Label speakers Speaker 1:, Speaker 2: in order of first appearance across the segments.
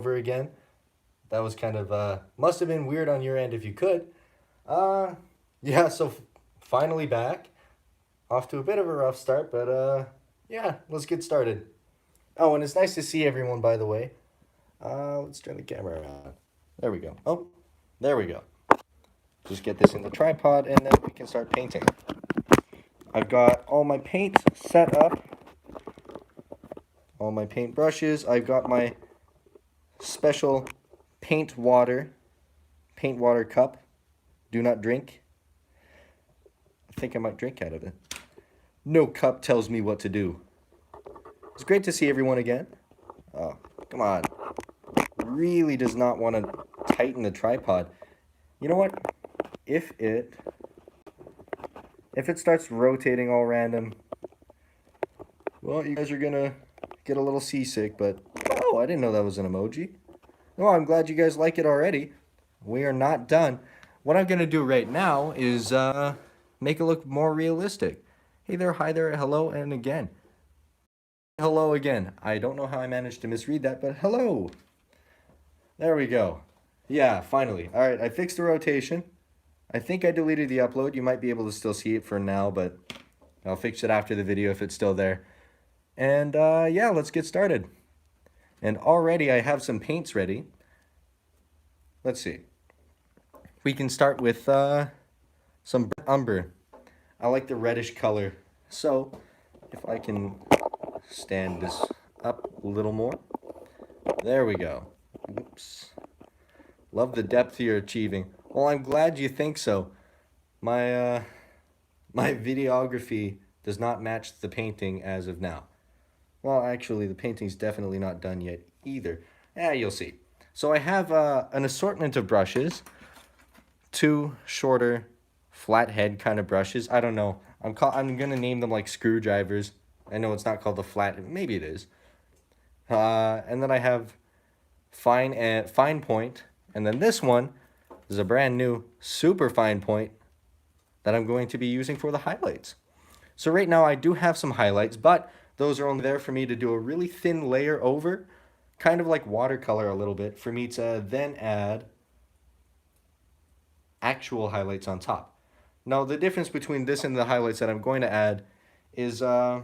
Speaker 1: over again. That was kind of must have been weird on your end if you could. Uh yeah, so finally back. Off to a bit of a rough start, but yeah, let's get started. Oh, and it's nice to see everyone by the way. Let's turn the camera on. There we go. Oh, there we go. Just get this in the tripod and then we can start painting. I've got all my paint set up, all my paint brushes. I've got my special paint water cup. Do not drink. I think I might drink out of it. No cup tells me what to do. It's great to see everyone again. Oh, come on. Really does not want to tighten the tripod. You know what? If it starts rotating all random, well, you guys are gonna get a little seasick, but oh, I didn't know that was an emoji. Oh, I'm glad you guys like it already. We are not done. What I'm gonna do right now is make it look more realistic. Hey there, hi there, hello, and again. Hello again. I don't know how I managed to misread that, but hello. There we go. Yeah, finally. All right, I fixed the rotation. I think I deleted the upload. You might be able to still see it for now, but I'll fix it after the video if it's still there. And yeah, let's get started. And already I have some paints ready. Let's see. We can start with some umber. I like the reddish color. So if I can stand this up a little more. There we go. Oops. Love the depth you're achieving. Well, I'm glad you think so. My my videography does not match the painting as of now. Well, actually, the painting's definitely not done yet either. Yeah, you'll see. So I have an assortment of brushes, two shorter, flat head kind of brushes. I don't know. I'm gonna name them like screwdrivers. I know it's not called a flat. Maybe it is. And then I have fine point, and then this one is a brand new super fine point that I'm going to be using for the highlights. So right now I do have some highlights, but those are only there for me to do a really thin layer over, kind of like watercolor a little bit, for me to then add actual highlights on top. Now the difference between this and the highlights that I'm going to add is the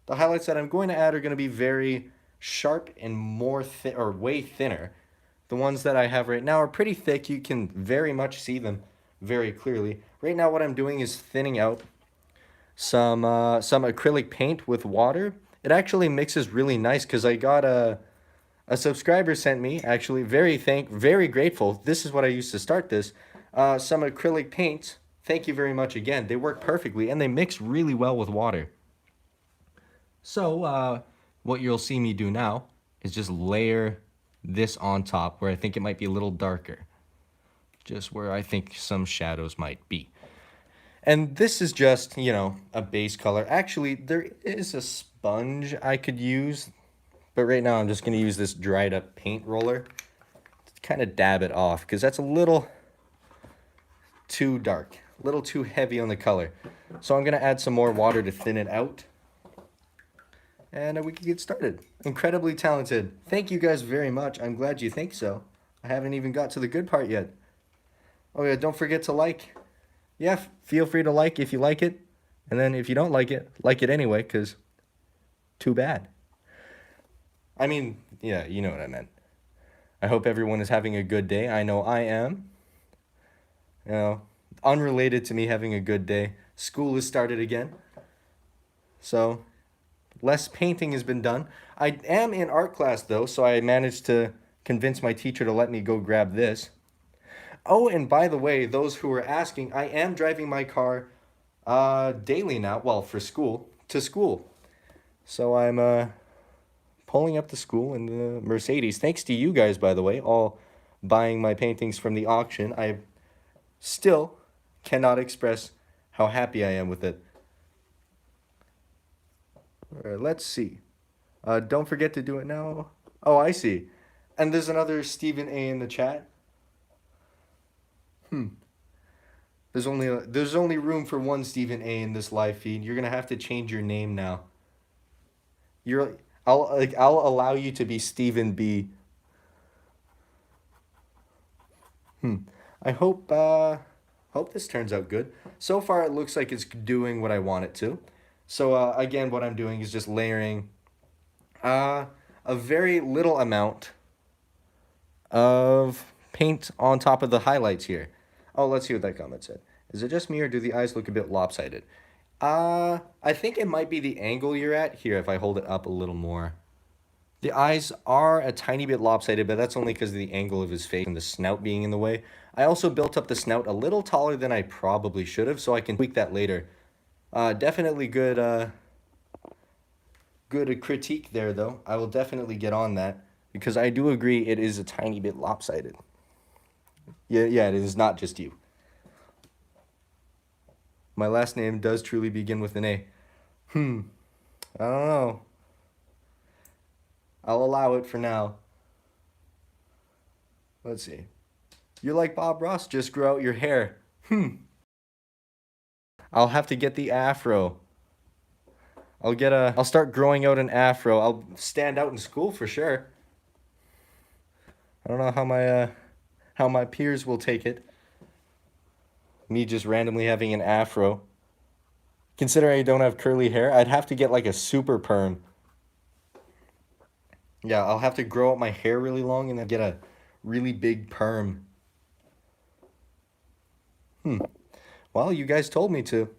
Speaker 1: highlights that I'm going to add are going to be very sharp and more thin or way thinner. The ones that I have right now are pretty thick. You can very much see them very clearly. Right now what I'm doing is thinning out some acrylic paint with water. It actually mixes really nice because I got a subscriber sent me, actually very grateful. This is what I used to start this. Some acrylic paints. Thank you very much again. They work perfectly and they mix really well with water. So what you'll see me do now is just layer this on top where I think it might be a little darker. Just where I think some shadows might be. And this is just, you know, a base color. Actually, there is a sponge I could use, but right now I'm just going to use this dried up paint roller to kind of dab it off because that's a little too dark, a little too heavy on the color. So I'm going to add some more water to thin it out. And we can get started. Incredibly talented. Thank you guys very much. I'm glad you think so. I haven't even got to the good part yet. Oh yeah, don't forget to like. Yeah, feel free to like if you like it. And then if you don't like it anyway, because too bad. I mean, yeah, you know what I meant. I hope everyone is having a good day. I know I am. You know, unrelated to me having a good day, school has started again. So, less painting has been done. I am in art class though, so I managed to convince my teacher to let me go grab this. Oh, and by the way, those who are asking, I am driving my car daily now, well, for school, to school. So I'm pulling up to school in the Mercedes. Thanks to you guys, by the way, all buying my paintings from the auction. I still cannot express how happy I am with it. All right, let's see. Don't forget to do it now. Oh, I see. And there's another Stephen A in the chat. There's only room for one Stephen A in this live feed. You're gonna have to change your name now. I'll allow you to be Stephen B. I hope this turns out good. So far, it looks like it's doing what I want it to. So again, what I'm doing is just layering uh, a very little amount of paint on top of the highlights here. Oh, let's see what that comment said. Is it just me or do the eyes look a bit lopsided? I think it might be the angle you're at. Here, if I hold it up a little more. The eyes are a tiny bit lopsided, but that's only because of the angle of his face and the snout being in the way. I also built up the snout a little taller than I probably should have, so I can tweak that later. Definitely good critique there, though. I will definitely get on that, because I do agree it is a tiny bit lopsided. Yeah, it is not just you. My last name does truly begin with an A. I don't know. I'll allow it for now. Let's see. You're like Bob Ross, just grow out your hair. I'll have to get the afro. I'll start growing out an afro. I'll stand out in school for sure. I don't know how my peers will take it. Me just randomly having an afro. Considering I don't have curly hair, I'd have to get like a super perm. Yeah, I'll have to grow out my hair really long and then get a really big perm. Well, you guys told me to.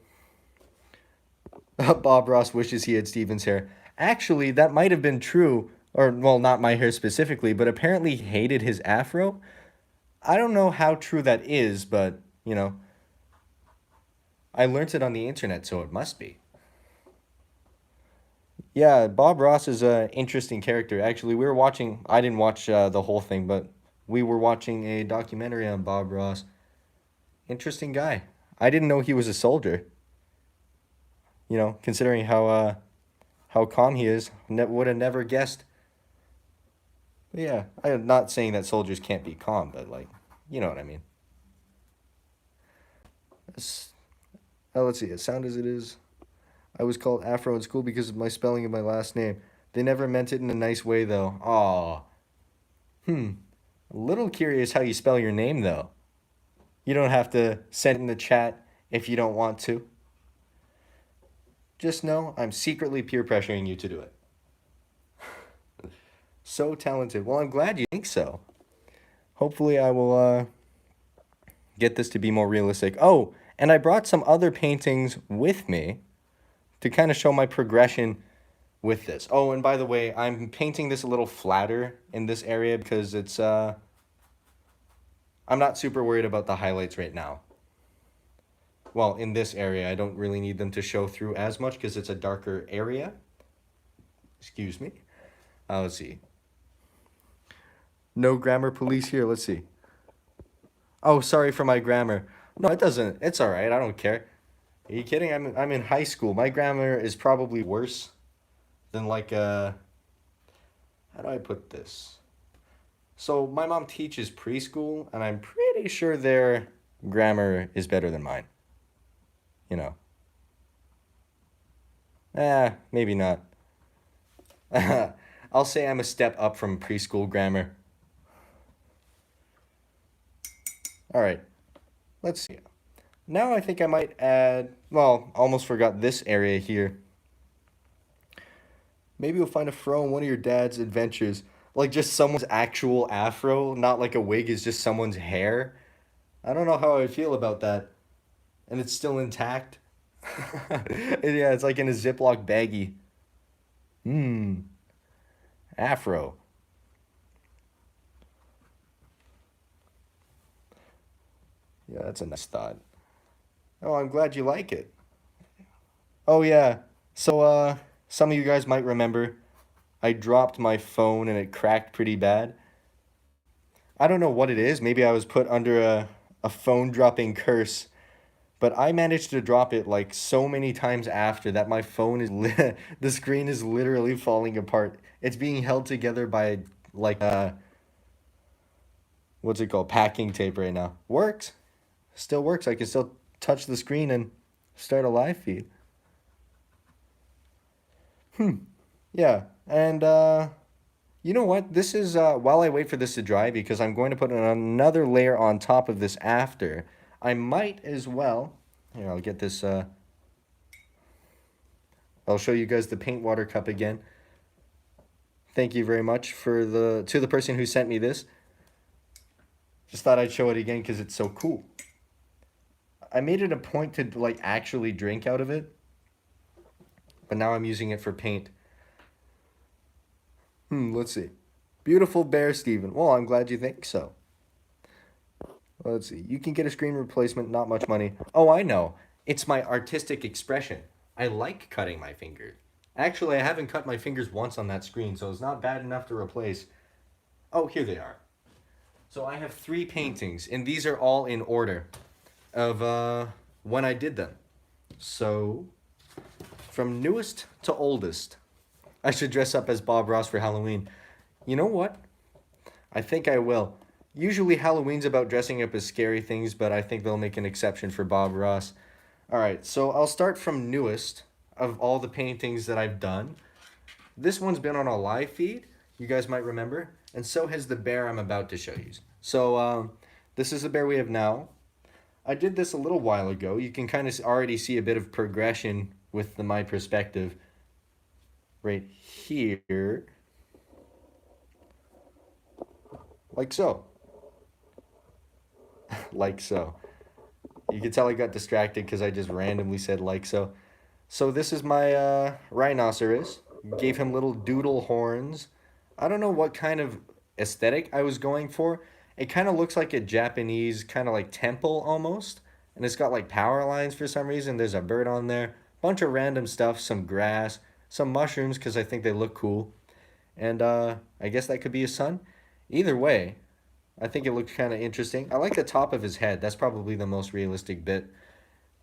Speaker 1: Bob Ross wishes he had Steven's hair. Actually, that might have been true. Or, well, not my hair specifically, but apparently he hated his afro. I don't know how true that is, but, I learnt it on the internet, so it must be. Yeah, Bob Ross is an interesting character. Actually, we were watching, I didn't watch the whole thing, but we were watching a documentary on Bob Ross. Interesting guy. I didn't know he was a soldier. Considering how calm he is, would have never guessed. But yeah, I'm not saying that soldiers can't be calm, but like, you know what I mean. Let's see, as sound as it is, I was called Afro in school because of my spelling of my last name. They never meant it in a nice way, though. Aw. A little curious how you spell your name, though. You don't have to send in the chat if you don't want to. Just know I'm secretly peer pressuring you to do it. So talented. Well, I'm glad you think so. Hopefully I will get this to be more realistic. Oh, and I brought some other paintings with me to kind of show my progression with this. Oh, and by the way, I'm painting this a little flatter in this area because it's I'm not super worried about the highlights right now. Well, in this area, I don't really need them to show through as much because it's a darker area. Excuse me. Let's see. No grammar police here. Let's see. Oh, sorry for my grammar. No, it doesn't. It's all right. I don't care. Are you kidding? I'm in high school. My grammar is probably worse than like how do I put this? So my mom teaches preschool, and I'm pretty sure their grammar is better than mine. Maybe not. I'll say I'm a step up from preschool grammar. All right, let's see. Now I think I might add, well, almost forgot this area here. Maybe you'll find a fro in one of your dad's adventures. Like just someone's actual afro, not like a wig is just someone's hair. I don't know how I feel about that. And it's still intact. Yeah, it's like in a Ziploc baggie. Afro. Yeah, that's a nice thought. Oh, I'm glad you like it. Oh yeah. So some of you guys might remember I dropped my phone and it cracked pretty bad. I don't know what it is. Maybe I was put under a phone dropping curse. But I managed to drop it like so many times after that my phone is the screen is literally falling apart. It's being held together by like what's it called? Packing tape right now. Works. Still works. I can still touch the screen and start a live feed. Yeah. And You know what? This is while I wait for this to dry because I'm going to put another layer on top of this after. I might as well. Here, I'll get this. I'll show you guys the paint water cup again. Thank you very much for the person who sent me this. Just thought I'd show it again because it's so cool. I made it a point to like actually drink out of it, but now I'm using it for paint. Let's see. Beautiful bear, Steven. Well, I'm glad you think so. Let's see. You can get a screen replacement, not much money. Oh, I know. It's my artistic expression. I like cutting my fingers. Actually, I haven't cut my fingers once on that screen, so it's not bad enough to replace. Oh, here they are. So I have three paintings, and these are all in order of when I did them. So, from newest to oldest. I should dress up as Bob Ross for Halloween. You know what? I think I will. Usually Halloween's about dressing up as scary things, but I think they'll make an exception for Bob Ross. All right, so I'll start from newest of all the paintings that I've done. This one's been on a live feed, you guys might remember, and so has the bear I'm about to show you. So this is the bear we have now. I did this a little while ago. You can kind of already see a bit of progression with my perspective right here, like so. Like so. You can tell I got distracted because I just randomly said like so. So this is my rhinoceros. Gave him little doodle horns. I don't know what kind of aesthetic I was going for. It kind of looks like a Japanese kind of like temple almost. And it's got like power lines for some reason. There's a bird on there. Bunch of random stuff. Some grass. Some mushrooms because I think they look cool. And I guess that could be a sun. Either way, I think it looks kind of interesting. I like the top of his head. That's probably the most realistic bit.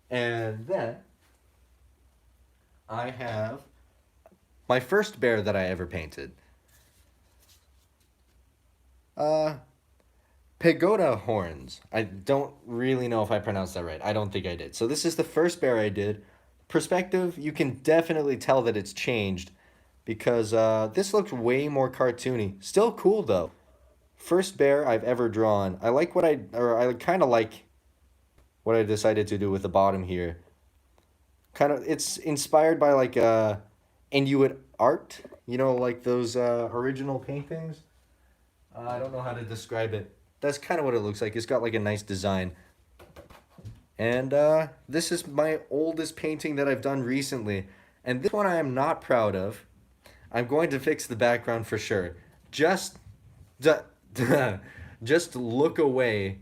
Speaker 1: And then I have my first bear that I ever painted. Uh, Pagoda horns. I don't really know if I pronounced that right. I don't think I did. So this is the first bear I did. Perspective, you can definitely tell that it's changed because this looks way more cartoony. Still cool though. First bear I've ever drawn. I kind of like what I decided to do with the bottom here. Kind of, it's inspired by like Inuit art, you know, like those original paintings. I don't know how to describe it. That's kind of what it looks like. It's got like a nice design. And this is my oldest painting that I've done recently. And this one I am not proud of. I'm going to fix the background for sure. Just, just look away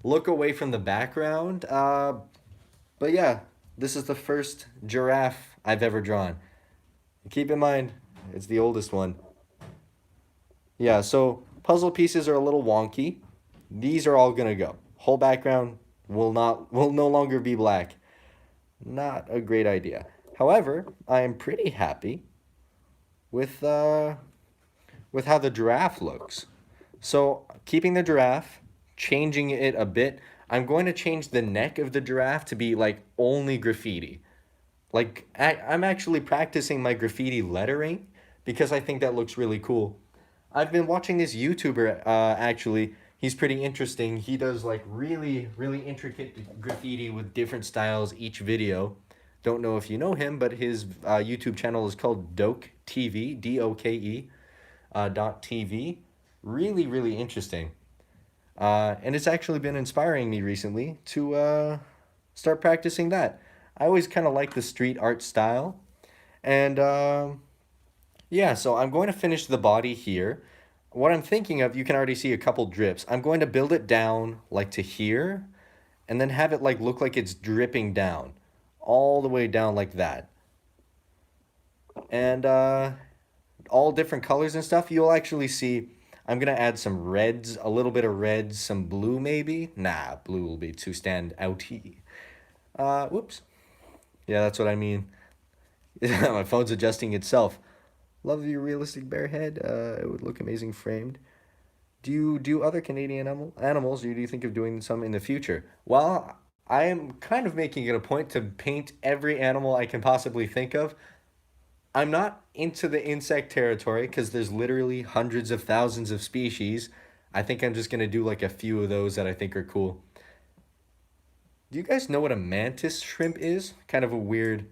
Speaker 1: from the background. But yeah, this is the first giraffe I've ever drawn. Keep in mind, it's the oldest one. Yeah, so puzzle pieces are a little wonky. These are all gonna go. Whole background will no longer be black. Not a great idea. However, I am pretty happy with with how the giraffe looks. So keeping the giraffe, changing it a bit. I'm going to change the neck of the giraffe to be like only graffiti. Like I'm actually practicing my graffiti lettering because I think that looks really cool. I've been watching this YouTuber actually. He's pretty interesting. He does like really intricate graffiti with different styles each video. Don't know if you know him, but his YouTube channel is called Doke TV, DOKE .tv. Really interesting. And it's actually been inspiring me recently to start practicing that. I always kind of like the street art style. And yeah, so I'm going to finish the body here. What I'm thinking of, you can already see a couple drips. I'm going to build it down like to here and then have it like look like it's dripping down all the way down like that. And all different colors and stuff. You'll actually see I'm gonna add some reds, a little bit of reds, some blue maybe. Nah, blue will be too stand outy. Whoops. Yeah, that's what I mean. My phone's adjusting itself. Love your realistic bear head. It would look amazing framed. Do you do other Canadian animals, or do you think of doing some in the future? Well, I am kind of making it a point to paint every animal I can possibly think of. I'm not into the insect territory because there's literally hundreds of thousands of species. I think I'm just gonna do like a few of those that I think are cool. Do you guys know what a mantis shrimp is? Kind of a weird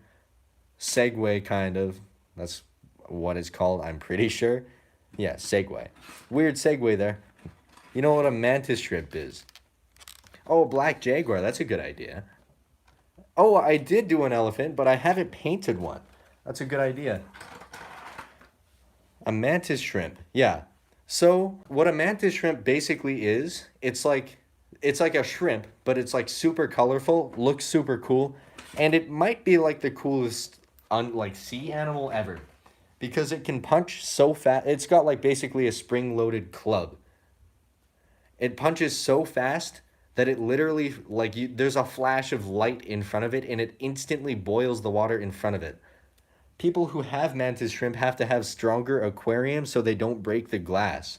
Speaker 1: segue, kind of. That's what it's called, I'm pretty sure. Yeah, segue. Weird segue there. You know what a mantis shrimp is? Oh, a black jaguar. That's a good idea. Oh, I did do an elephant, but I haven't painted one. That's a good idea. A mantis shrimp. Yeah. So, what a mantis shrimp basically is, it's like a shrimp, but it's like super colorful, looks super cool, and it might be like the coolest like sea animal ever because it can punch so fast. It's got like basically a spring-loaded club. It punches so fast that it literally like there's a flash of light in front of it and it instantly boils the water in front of it. People who have mantis shrimp have to have stronger aquariums so they don't break the glass.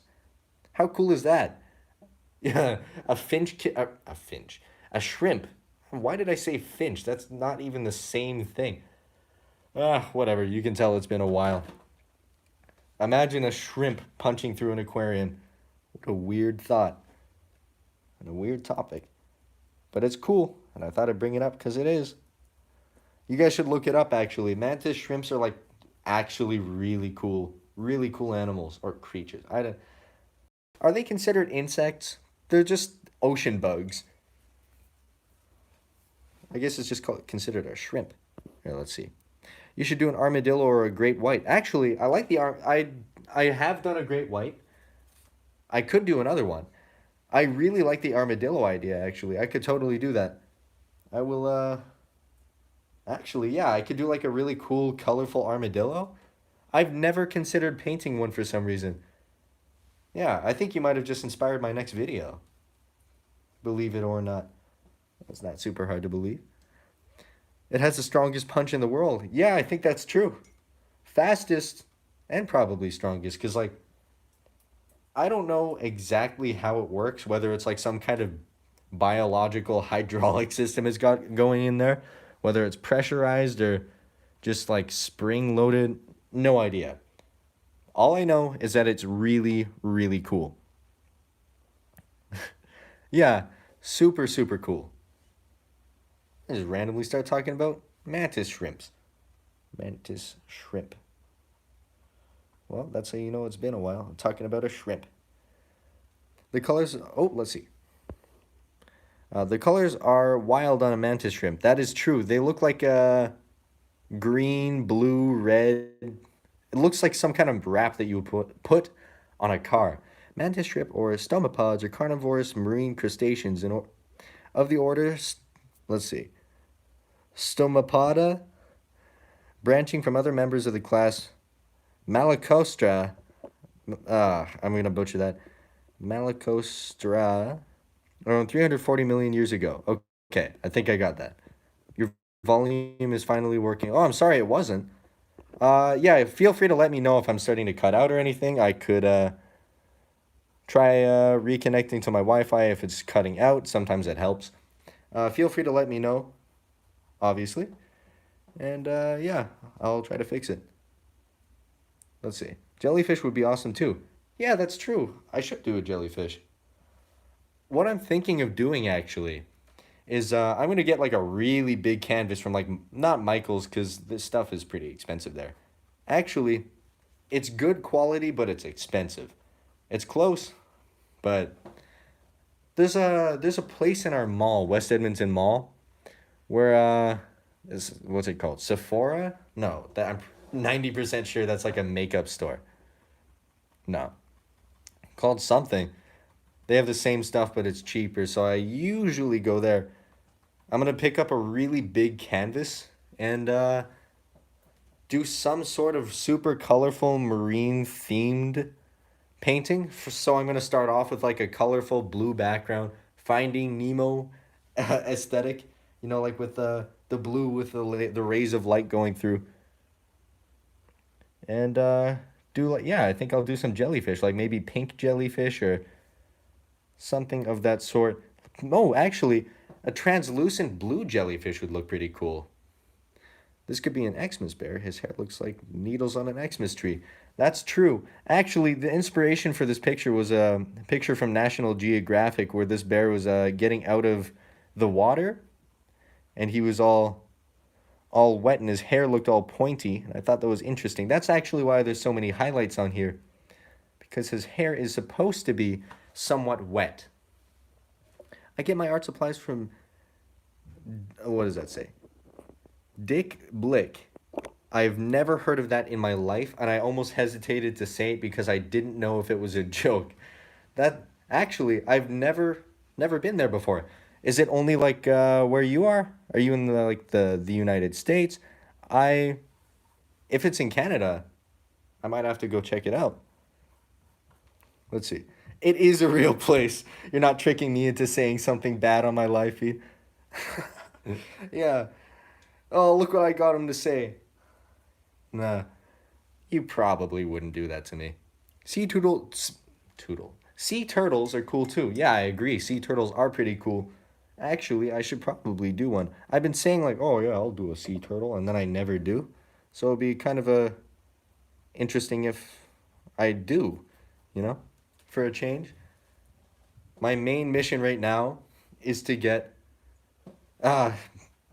Speaker 1: How cool is that? Yeah, a finch, a shrimp. Why did I say finch? That's not even the same thing. Ah, whatever. You can tell it's been a while. Imagine a shrimp punching through an aquarium. What a weird thought and a weird topic. But it's cool, and I thought I'd bring it up because it is. You guys should look it up actually. Mantis shrimps are like actually really cool animals or creatures. I don't, are they considered insects? They're just ocean bugs. I guess it's just called considered a shrimp. Here, let's see. You should do an armadillo or a great white. Actually, I like the arm. I have done a great white. I could do another one. I really like the armadillo idea. Actually, I could totally do that. I will. Actually, yeah, I could do like a really cool, colorful armadillo. I've never considered painting one for some reason. Yeah, I think you might have just inspired my next video. Believe it or not. That's not super hard to believe. It has the strongest punch in the world. Yeah, I think that's true. Fastest and probably strongest because like I don't know exactly how it works, whether it's like some kind of biological hydraulic system it's got going in there, whether it's pressurized or just like spring loaded, no idea. All I know is that it's really cool. Yeah, super cool. I just randomly start talking about mantis shrimps. Mantis shrimp. Well, that's how you know it's been a while. I'm talking about a shrimp. The colors, oh, let's see. The colors are wild on a mantis shrimp. That is true. They look like green, blue, red. It looks like some kind of wrap that you would put on a car. Mantis shrimp or stomapods are carnivorous marine crustaceans of the order, let's see, Stomapoda, branching from other members of the class Malacostra. I'm going to butcher that. Malacostra, around 340 million years ago. Okay, I think I got that. Your volume is finally working. Oh, I'm sorry, it wasn't. Yeah, feel free to let me know if I'm starting to cut out or anything. I could try reconnecting to my Wi-Fi if it's cutting out. Sometimes it helps. Feel free to let me know, obviously. And yeah, I'll try to fix it. Let's see. Jellyfish would be awesome too. Yeah, that's true. I should do a jellyfish. What I'm thinking of doing actually is I'm gonna get like a really big canvas from like not Michael's because this stuff is pretty expensive there. Actually, it's good quality, but it's expensive. It's close, but there's a place in our mall, West Edmonton Mall, where is what's it called? Sephora? No, that I'm 90% sure that's like a makeup store. No, called something. They have the same stuff, but it's cheaper, so I usually go there. I'm gonna pick up a really big canvas and do some sort of super colorful marine themed painting. So I'm gonna start off with like a colorful blue background, Finding Nemo aesthetic. You know, like with the blue with the rays of light going through, and do like yeah, I think I'll do some jellyfish, like maybe pink jellyfish or something of that sort. No, actually, a translucent blue jellyfish would look pretty cool. This could be an Xmas bear. His hair looks like needles on an Xmas tree. That's true. Actually, the inspiration for this picture was a picture from National Geographic where this bear was getting out of the water and he was all wet and his hair looked all pointy. And I thought that was interesting. That's actually why there's so many highlights on here because his hair is supposed to be somewhat wet. I get my art supplies from, what does that say? Dick Blick. I've never heard of that in my life, and I almost hesitated to say it because I didn't know if it was a joke. That actually, I've never been there before. Is it only like where you are? Are you in the United States? I if it's in Canada, I might have to go check it out. Let's see. It is a real place. You're not tricking me into saying something bad on my live feed. Yeah. Oh, look what I got him to say. Nah, you probably wouldn't do that to me. Sea turtle, toodle. Sea turtles are cool too. Yeah, I agree. Sea turtles are pretty cool. Actually, I should probably do one. I've been saying like, oh yeah, I'll do a sea turtle, and then I never do. So it'd be kind of a interesting if I do, you know, for a change. My main mission right now is to get uh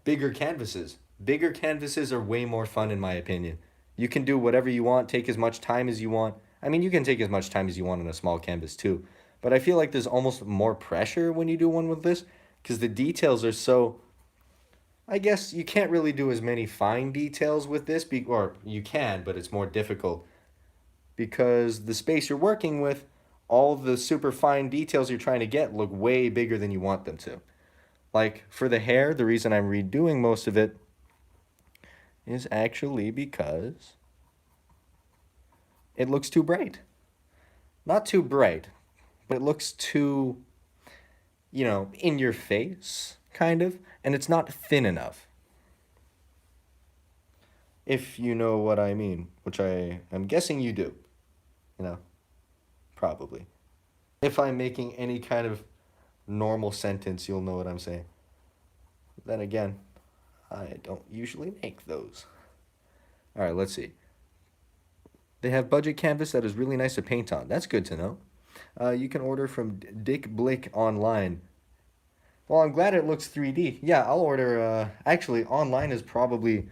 Speaker 1: bigger canvases. Bigger canvases are way more fun in my opinion. You can do whatever you want, take as much time as you want. I mean, you can take as much time as you want on a small canvas too. But I feel like there's almost more pressure when you do one with this because the details are so, I guess you can't really do as many fine details with this or you can, but it's more difficult because the space you're working with, all the super fine details you're trying to get look way bigger than you want them to. Like for the hair, the reason I'm redoing most of it is actually because it looks too bright. Not too bright, but it looks too, in your face, kind of, and it's not thin enough. If you know what I mean, which I'm guessing you do, you know, probably. If I'm making any kind of normal sentence, you'll know what I'm saying. Then again, I don't usually make those. All right, let's see. They have budget canvas that is really nice to paint on. That's good to know. You can order from Dick Blick online. Well, I'm glad it looks 3D. Yeah, I'll order. Actually, online is probably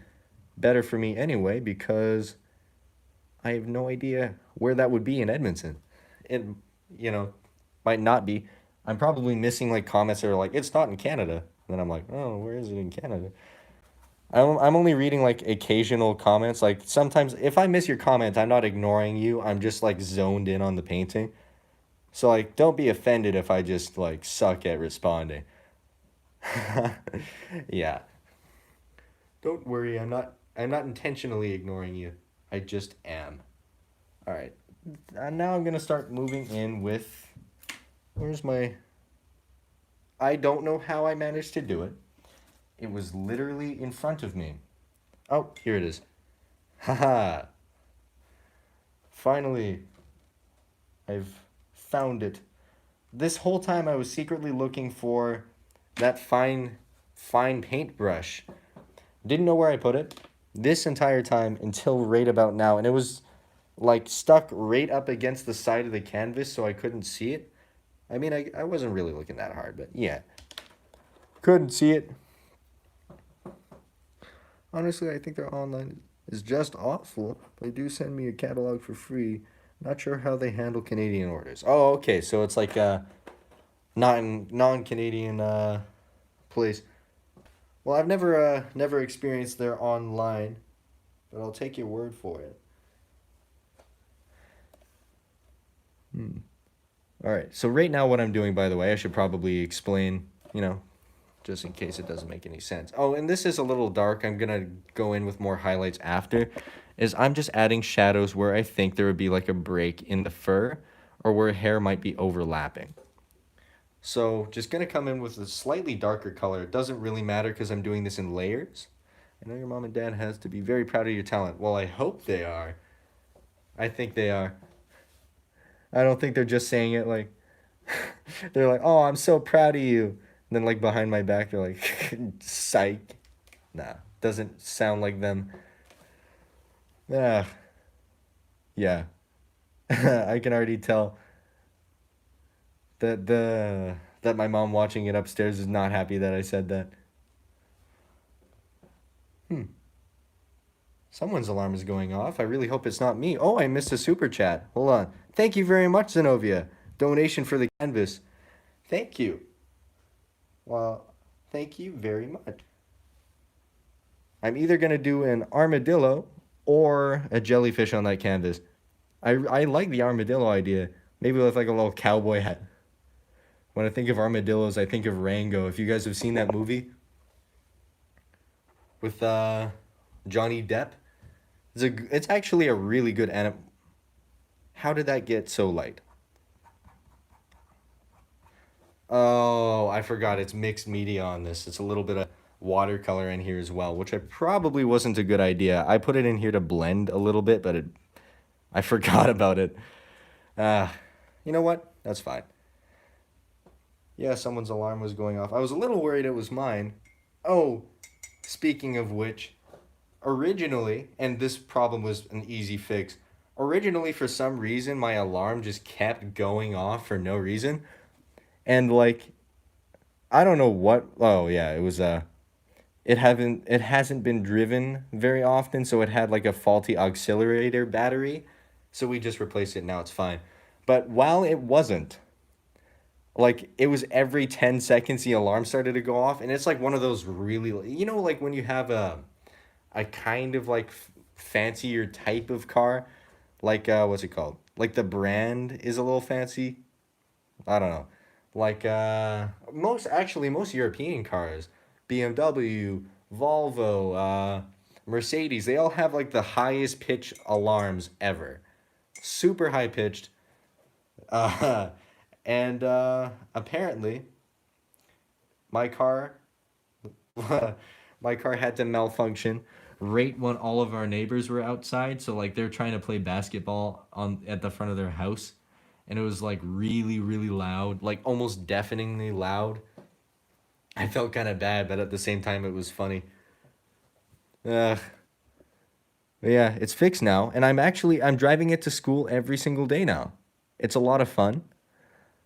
Speaker 1: better for me anyway because I have no idea where that would be in Edmonton. It, you know, might not be. I'm probably missing like comments that are like, it's not in Canada. And then I'm like, oh, where is it in Canada? I'm only reading like occasional comments. Like sometimes if I miss your comment, I'm not ignoring you. I'm just like zoned in on the painting. So like don't be offended if I just like suck at responding. Yeah. Don't worry, I'm not intentionally ignoring you. I just am. All right. Now I'm going to start moving in with where's my I don't know how I managed to do it. It was literally in front of me. Oh, here it is. Haha. Finally, I've found it. This whole time I was secretly looking for that fine paintbrush. Didn't know where I put it this entire time until right about now. And it was like stuck right up against the side of the canvas so I couldn't see it. I mean, I wasn't really looking that hard, but yeah. Couldn't see it. Honestly, I think their online is just awful. They do send me a catalog for free. Not sure how they handle Canadian orders. Oh, okay. So it's like a non-Canadian place. Well, I've never experienced their online, but I'll take your word for it. All right. So right now what I'm doing, by the way, I should probably explain, just in case it doesn't make any sense. Oh, and this is a little dark. I'm going to go in with more highlights after. Is I'm just adding shadows where I think there would be like a break in the fur or where hair might be overlapping. So just going to come in with a slightly darker color. It doesn't really matter because I'm doing this in layers. I know your mom and dad has to be very proud of your talent. Well, I hope they are. I think they are. I don't think they're just saying it like, they're like, oh, I'm so proud of you. And then like behind my back, they're like, psych. Nah, doesn't sound like them. Ah, yeah. I can already tell that my mom watching it upstairs is not happy that I said that. Hmm. Someone's alarm is going off. I really hope it's not me. Oh, I missed a super chat. Hold on. Thank you very much, Zenobia. Donation for the canvas. Thank you. Well, thank you very much. I'm either going to do an armadillo or a jellyfish on that canvas. I like the armadillo idea. Maybe with like a little cowboy hat. When I think of armadillos, I think of Rango. If you guys have seen that movie with Johnny Depp, it's actually a really good anim. How did that get so light? Oh, I forgot. It's mixed media on this. It's a little bit of watercolor in here as well, which I probably wasn't a good idea. I put it in here to blend a little bit, but I forgot about it. Uh, you know what? That's fine. Yeah, someone's alarm was going off. I was a little worried it was mine. Oh, speaking of which, originally, and this problem was an easy fix. Originally, for some reason, my alarm just kept going off for no reason. And like, I don't know what. Oh yeah, it was it hasn't been driven very often, so it had like a faulty auxiliator battery. So we just replaced it. Now it's fine. But while it wasn't, like it was every 10 seconds the alarm started to go off, and it's like one of those really, like when you have a kind of like fancier type of car, like what's it called? Like the brand is a little fancy. I don't know. Like most European cars, BMW, Volvo, Mercedes, they all have like the highest pitch alarms ever. Super high pitched. Uh, and apparently my car my car had to malfunction right when all of our neighbors were outside, so like they're trying to play basketball on at the front of their house, and it was like really really loud, like almost deafeningly loud. I felt kind of bad, but at the same time it was funny. uh, but yeah, it's fixed now, and I'm driving it to school every single day now. It's a lot of fun.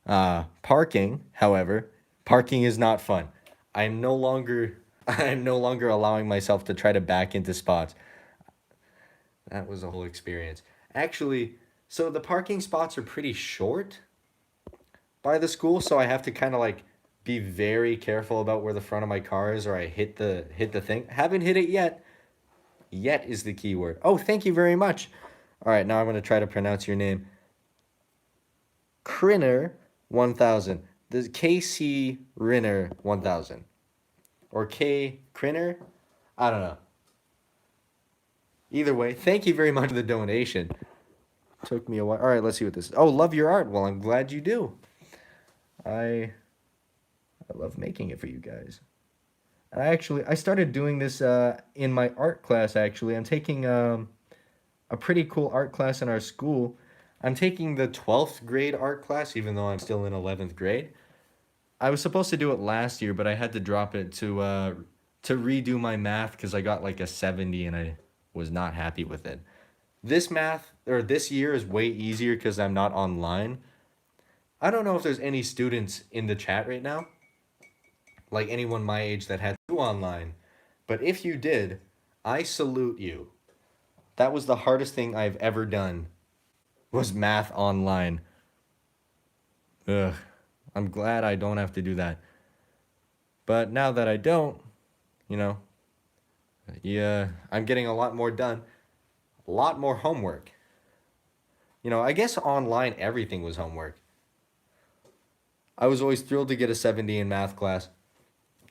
Speaker 1: Parking, however, parking is not fun. I'm no longer I'm no longer allowing myself to try to back into spots. That was a whole experience. Actually, so the parking spots are pretty short by the school, so I have to kind of like be very careful about where the front of my car is, or I hit the thing. Haven't hit it yet. Yet is the key word. Oh, thank you very much. All right, now I'm going to try to pronounce your name. Krinner 1000. The KC Rinner 1000. Or K Krinner? I don't know. Either way, thank you very much for the donation. Took me a while. All right, let's see what this is. Oh, love your art. Well, I'm glad you do. I I love making it for you guys. I started doing this in my art class actually. I'm taking a pretty cool art class in our school. I'm taking the 12th grade art class even though I'm still in 11th grade. I was supposed to do it last year, but I had to drop it to redo my math cuz I got like a 70 and I was not happy with it. This year is way easier cuz I'm not online. I don't know if there's any students in the chat right now, like anyone my age that had to do online. But if you did, I salute you. That was the hardest thing I've ever done was math online. Ugh. I'm glad I don't have to do that. But now that I don't, you know, yeah, I'm getting a lot more done. A lot more homework. I guess online everything was homework. I was always thrilled to get a 70 in math class.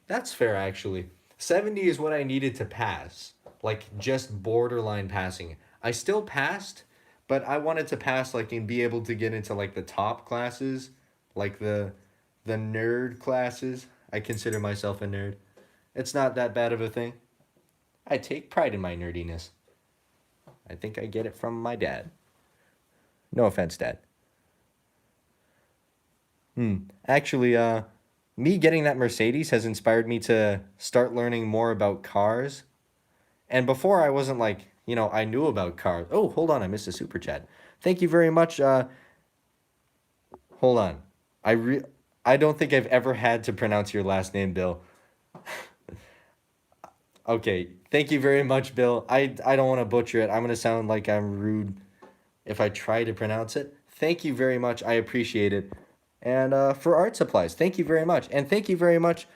Speaker 1: That's fair, actually. 70 is what I needed to pass. Like, just borderline passing. I still passed, but I wanted to pass, like, and be able to get into, like, the top classes. Like, the nerd classes. I consider myself a nerd. It's not that bad of a thing. I take pride in my nerdiness. I think I get it from my dad. No offense, Dad. Actually, me getting that Mercedes has inspired me to start learning more about cars. And before I wasn't like, I knew about cars. Oh, hold on, I missed a super chat. Thank you very much. Hold on. I re I don't think I've ever had to pronounce your last name, Bill. Okay, thank you very much, Bill. I don't want to butcher it. I'm gonna sound like I'm rude if I try to pronounce it. Thank you very much. I appreciate it. And for art supplies, thank you very much. And thank you very much,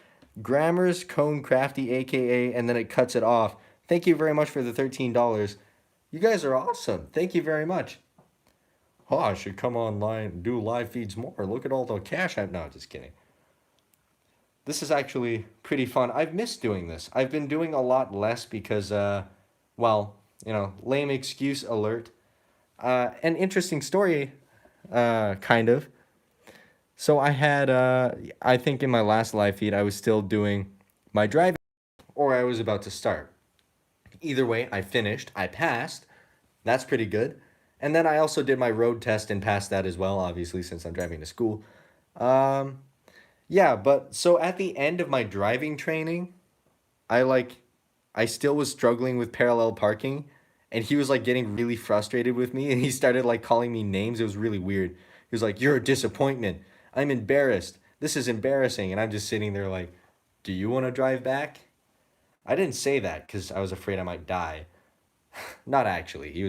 Speaker 1: Grammar's Cone Crafty, aka, and then it cuts it off. Thank you very much for the $13. You guys are awesome. Thank you very much. Oh, I should come online and do live feeds more. Look at all the cash I've. No, just kidding. This is actually pretty fun. I've missed doing this. I've been doing a lot less because, well, lame excuse alert. An interesting story, kind of. So I think in my last live feed, I was still doing my driving, or I was about to start. Either way, I finished, I passed. That's pretty good. And then I also did my road test and passed that as well, obviously, since I'm driving to school. Um, yeah, but so at the end of my driving training, I like I still was struggling with parallel parking, and he was like getting really frustrated with me and he started like calling me names. It was really weird. He was like, "You're a disappointment. I'm embarrassed. This is embarrassing." And I'm just sitting there like, "Do you want to drive back?" I didn't say that cuz I was afraid I might die. Not actually. He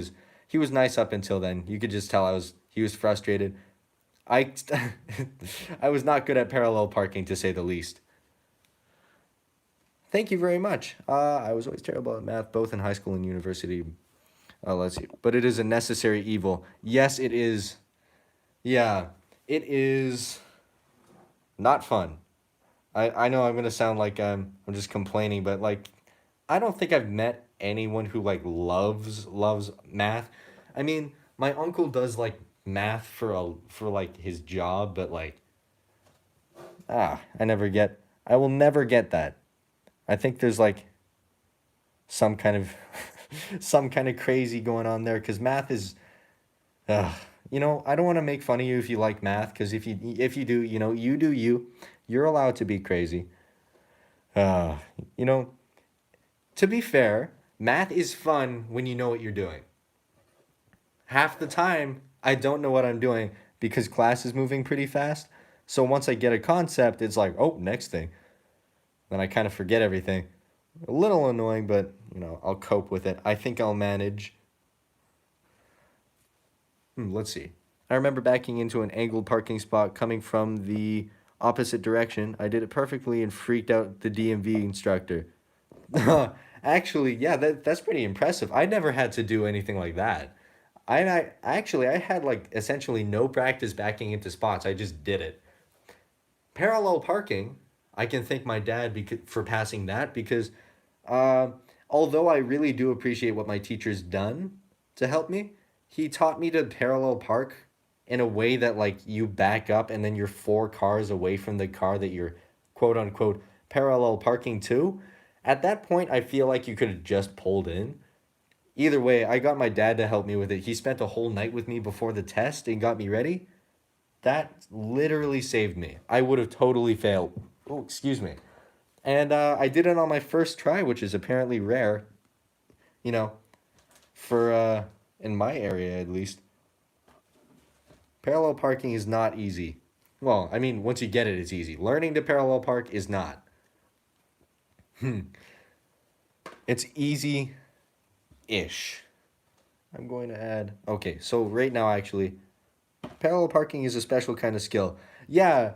Speaker 1: was nice up until then. You could just tell he was frustrated. I I was not good at parallel parking to say the least. Thank you very much. I was always terrible at math, both in high school and university. Let's see. But it is a necessary evil. Yes, it is. Yeah, it is not fun. I know I'm gonna sound like I'm just complaining, but like I don't think I've met anyone who like loves math. I mean, my uncle does like math for like his job, but like I will never get that. I think there's like some kind of some kind of crazy going on there because math is uh, I don't want to make fun of you if you like math because if you do, you do you. You're allowed to be crazy. Uh, you know, to be fair, math is fun when you know what you're doing. Half the time, I don't know what I'm doing because class is moving pretty fast. So once I get a concept, it's like, oh, next thing. Then I kind of forget everything. A little annoying, but I'll cope with it. I think I'll manage. Let's see. I remember backing into an angled parking spot coming from the opposite direction. I did it perfectly and freaked out the DMV instructor. Actually, yeah, that's pretty impressive. I never had to do anything like that. I had like essentially no practice backing into spots. I just did it. Parallel parking, I can thank my dad for passing that because uh, although I really do appreciate what my teacher's done to help me, he taught me to parallel park in a way that like you back up and then you're four cars away from the car that you're quote unquote parallel parking to. At that point, I feel like you could have just pulled in. Either way, I got my dad to help me with it. He spent a whole night with me before the test and got me ready. That literally saved me. I would have totally failed. Oh, excuse me. And I did it on my first try, which is apparently rare, you know, for in my area at least. Parallel parking is not easy. Well, I mean, once you get it, it's easy. Learning to parallel park is not. It's easy ish. I'm going to add. Okay, so right now, actually, parallel parking is a special kind of skill. Yeah,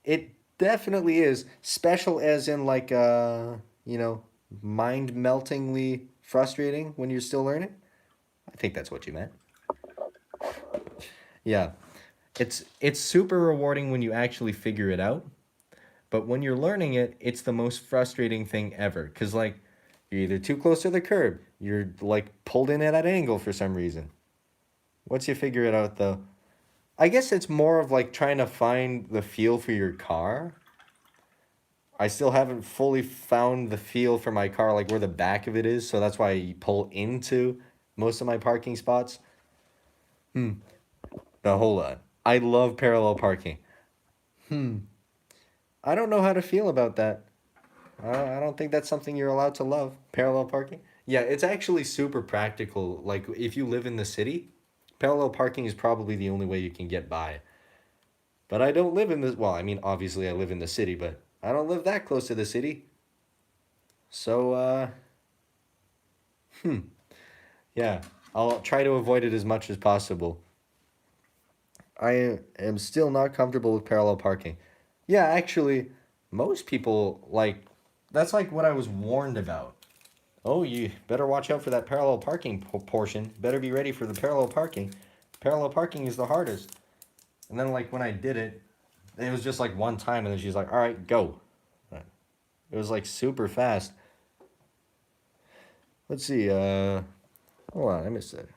Speaker 1: it definitely is. Special as in, like, mind meltingly frustrating when you're still learning. I think that's what you meant. Yeah. It's super rewarding when you actually figure it out, but when you're learning it, it's the most frustrating thing ever. Cause like you're either too close to the curb, you're like pulled in at an angle for some reason. Once you figure it out though, I guess it's more of like trying to find the feel for your car. I still haven't fully found the feel for my car, like where the back of it is, so that's why I pull into most of my parking spots. Now hold on. I love parallel parking. I don't know how to feel about that. I don't think that's something you're allowed to love. Parallel parking? Yeah, it's actually super practical. Like if you live in the city, parallel parking is probably the only way you can get by. But I don't live in this. Well, I mean, obviously I live in the city, but I don't live that close to the city. So, yeah, I'll try to avoid it as much as possible. I am still not comfortable with parallel parking. Yeah, actually, most people like that's like what I was warned about. Oh, you better watch out for that parallel parking portion. Better be ready for the parallel parking. Parallel parking is the hardest. And then like when I did it, it was just like one time, and then she's like, "All right, go." It was like super fast. Let's see. Hold on, I missed it.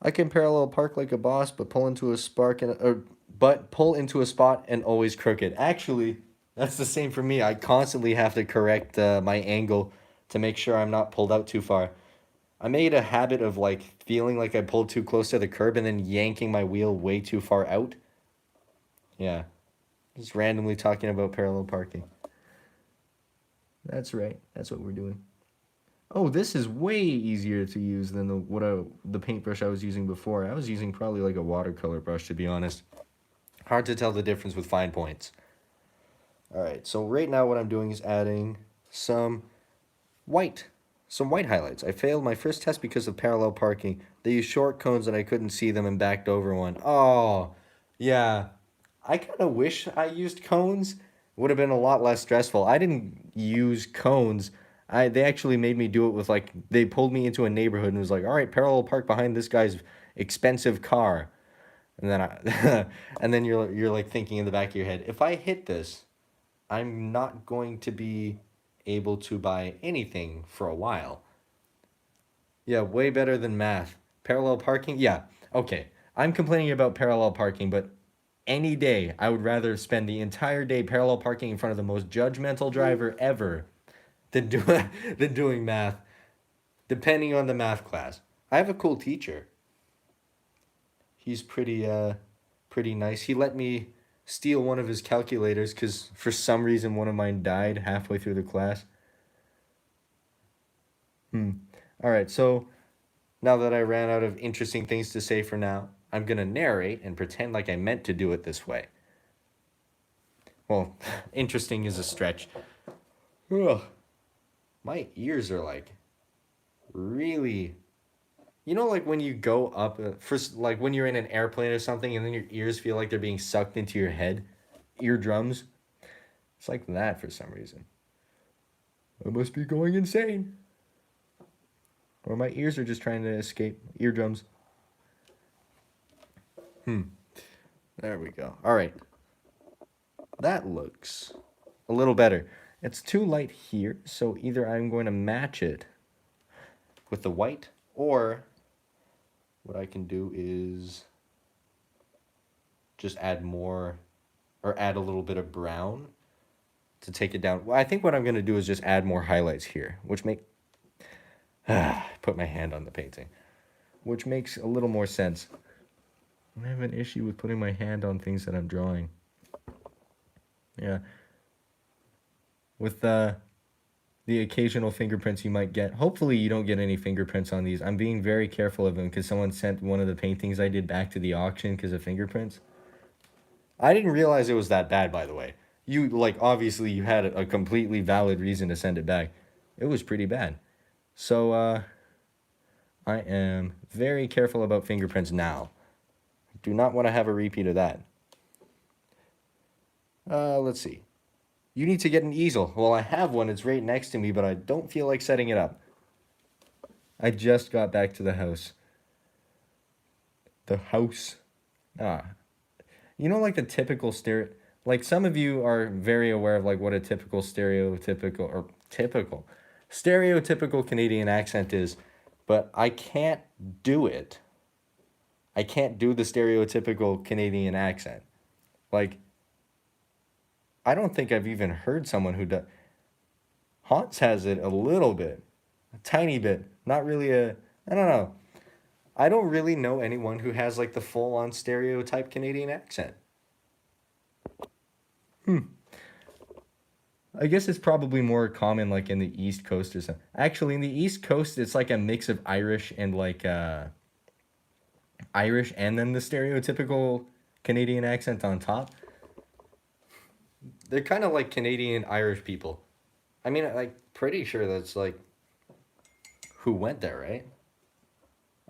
Speaker 1: I can parallel park like a boss, but pull into a spark and or but pull into a spot and always crooked. Actually, that's the same for me. I constantly have to correct my angle to make sure I'm not pulled out too far. I made a habit of like feeling like I pulled too close to the curb and then yanking my wheel way too far out. Yeah, just randomly talking about parallel parking. That's right. That's what we're doing. Oh, this is way easier to use than the paintbrush I was using before. I was using probably like a watercolor brush to be honest. Hard to tell the difference with fine points. All right, so right now what I'm doing is adding some white, some white highlights. I failed my first test because of parallel parking. They used short cones and I couldn't see them and backed over one. Oh, yeah. I kind of wish I used cones. Would have been a lot less stressful. I didn't use cones. They actually made me do it with like they pulled me into a neighborhood and was like, "All right, parallel park behind this guy's expensive car." And then and then you're like thinking in the back of your head, if I hit this, I'm not going to be able to buy anything for a while. Yeah, way better than math. Parallel parking? Yeah. Okay. I'm complaining about parallel parking, but any day I would rather spend the entire day parallel parking in front of the most judgmental driver ever than do than doing math, depending on the math class. I have a cool teacher. He's pretty nice. He let me steal one of his calculators cuz for some reason one of mine died halfway through the class. Hmm. All right, so now that I ran out of interesting things to say for now, I'm going to narrate and pretend like I meant to do it this way. Well, interesting is a stretch. Ugh, my ears are like really. You know, like when you go up, first, like when you're in an airplane or something, and then your ears feel like they're being sucked into your head, eardrums. It's like that for some reason. I must be going insane. Or my ears are just trying to escape. Eardrums. Hmm. There we go. All right. That looks a little better. It's too light here, so either I'm going to match it with the white, or what I can do is just add more, or add a little bit of brown to take it down. Well, I think what I'm going to do is just add more highlights here, which make, put my hand on the painting, which makes a little more sense. I have an issue with putting my hand on things that I'm drawing. Yeah. With the occasional fingerprints you might get. Hopefully you don't get any fingerprints on these. I'm being very careful of them because someone sent one of the paintings I did back to the auction because of fingerprints. I didn't realize it was that bad, by the way. You, like, obviously you had a completely valid reason to send it back. It was pretty bad. So, I am very careful about fingerprints now. Do not want to have a repeat of that. Let's see. You need to get an easel. Well, I have one. It's right next to me, but I don't feel like setting it up. I just got back to the house. The house. Ah. You know, like the typical like some of you are very aware of like what a typical stereotypical Canadian accent is, but I can't do it. I can't do the stereotypical Canadian accent. Like, I don't think I've even heard someone who does. Hans has it a little bit, a tiny bit. Not really a. I don't know. I don't really know anyone who has like the full on stereotype Canadian accent. I guess it's probably more common like in the East Coast or something. Actually, in the East Coast, it's like a mix of Irish and like Irish and then the stereotypical Canadian accent on top. They're kind of like Canadian Irish people. I mean, like pretty sure that's like who went there, right?